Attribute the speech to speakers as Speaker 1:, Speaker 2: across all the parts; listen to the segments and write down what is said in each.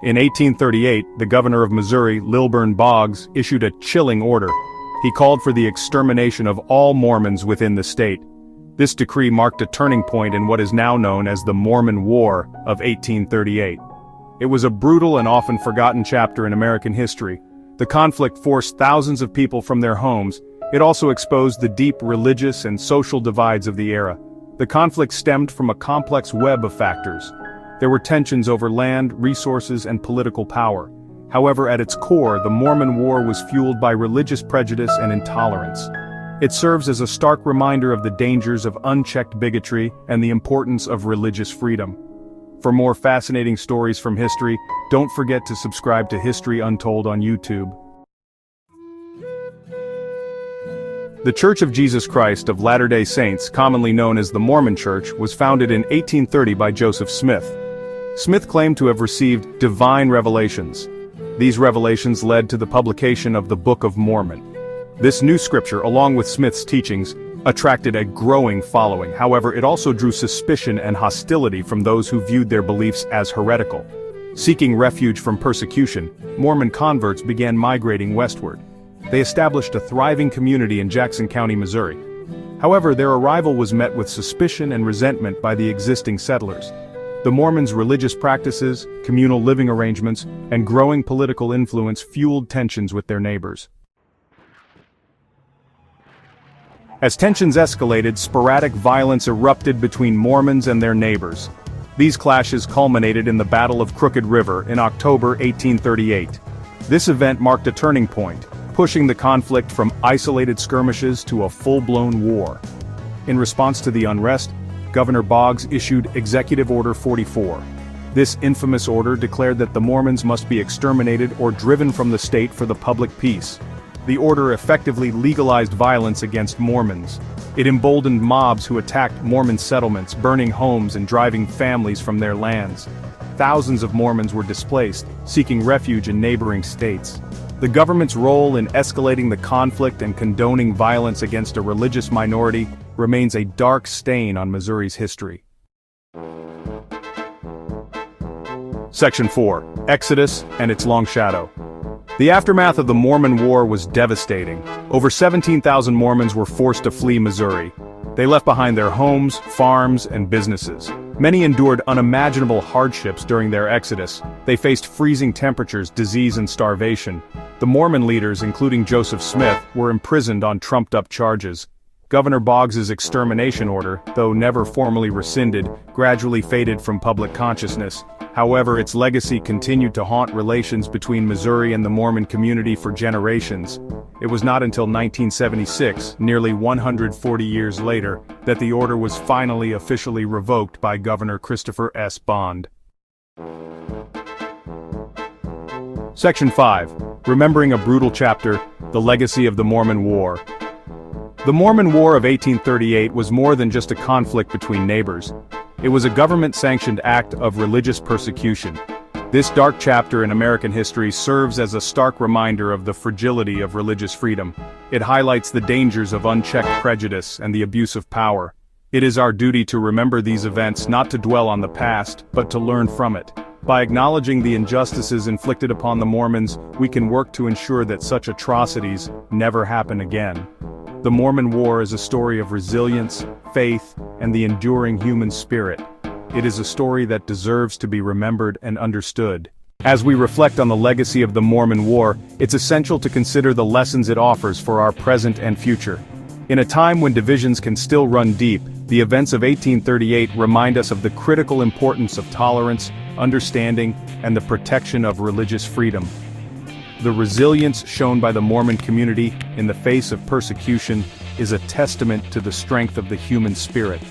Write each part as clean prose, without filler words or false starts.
Speaker 1: In 1838, the governor of Missouri, Lilburn Boggs, issued a chilling order. He called for the extermination of all Mormons within the state. This decree marked a turning point in what is now known as the Mormon War of 1838. It was a brutal and often forgotten chapter in American history. The conflict forced thousands of people from their homes. It also exposed the deep religious and social divides of the era. The conflict stemmed from a complex web of factors. There were tensions over land, resources, and political power. However, at its core, the Mormon War was fueled by religious prejudice and intolerance. It serves as a stark reminder of the dangers of unchecked bigotry and the importance of religious freedom. For more fascinating stories from history, don't forget to subscribe to History Untold on YouTube. The Church of Jesus Christ of Latter-day Saints, commonly known as the Mormon Church, was founded in 1830 by Joseph Smith. Smith claimed to have received divine revelations. These revelations led to the publication of the Book of Mormon. This new scripture, along with Smith's teachings, attracted a growing following. However, it also drew suspicion and hostility from those who viewed their beliefs as heretical. Seeking refuge from persecution, Mormon converts began migrating westward. They established a thriving community in Jackson County, Missouri. However, their arrival was met with suspicion and resentment by the existing settlers. The Mormons' religious practices, communal living arrangements, and growing political influence fueled tensions with their neighbors. As tensions escalated, sporadic violence erupted between Mormons and their neighbors. These clashes culminated in the Battle of Crooked River in October 1838. This event marked a turning point, pushing the conflict from isolated skirmishes to a full-blown war. In response to the unrest, Governor Boggs issued Executive Order 44. This infamous order declared that the Mormons must be exterminated or driven from the state for the public peace. The order effectively legalized violence against Mormons. It emboldened mobs who attacked Mormon settlements, burning homes and driving families from their lands. Thousands of Mormons were displaced, seeking refuge in neighboring states. The government's role in escalating the conflict and condoning violence against a religious minority remains a dark stain on Missouri's history. Section 4. Exodus and its long shadow. The aftermath of the Mormon War was devastating. Over 17,000 Mormons were forced to flee Missouri. They left behind their homes, farms, and businesses. Many endured unimaginable hardships during their exodus. They faced freezing temperatures, disease, and starvation. The Mormon leaders, including Joseph Smith, were imprisoned on trumped-up charges. Governor Boggs's Extermination Order, though never formally rescinded, gradually faded from public consciousness. However, its legacy continued to haunt relations between Missouri and the Mormon community for generations. It was not until 1976, nearly 140 years later, that the order was finally officially revoked by Governor Christopher S. Bond. Section 5. Remembering a brutal chapter, the legacy of the Mormon War. The Mormon War of 1838 was more than just a conflict between neighbors. It was a government-sanctioned act of religious persecution. This dark chapter in American history serves as a stark reminder of the fragility of religious freedom. It highlights the dangers of unchecked prejudice and the abuse of power. It is our duty to remember these events, not to dwell on the past, but to learn from it. By acknowledging the injustices inflicted upon the Mormons, we can work to ensure that such atrocities never happen again. The Mormon War is a story of resilience, faith, and the enduring human spirit. It is a story that deserves to be remembered and understood. As we reflect on the legacy of the Mormon War, it's essential to consider the lessons it offers for our present and future. In a time when divisions can still run deep, the events of 1838 remind us of the critical importance of tolerance, understanding, and the protection of religious freedom. The resilience shown by the Mormon community in the face of persecution is a testament to the strength of the human spirit.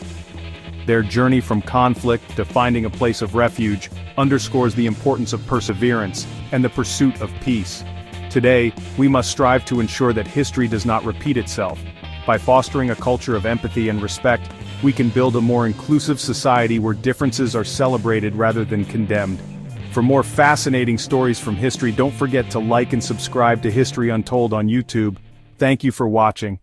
Speaker 1: Their journey from conflict to finding a place of refuge underscores the importance of perseverance and the pursuit of peace. Today, we must strive to ensure that history does not repeat itself. By fostering a culture of empathy and respect, we can build a more inclusive society where differences are celebrated rather than condemned. For more fascinating stories from history, don't forget to like and subscribe to History Untold on YouTube. Thank you for watching.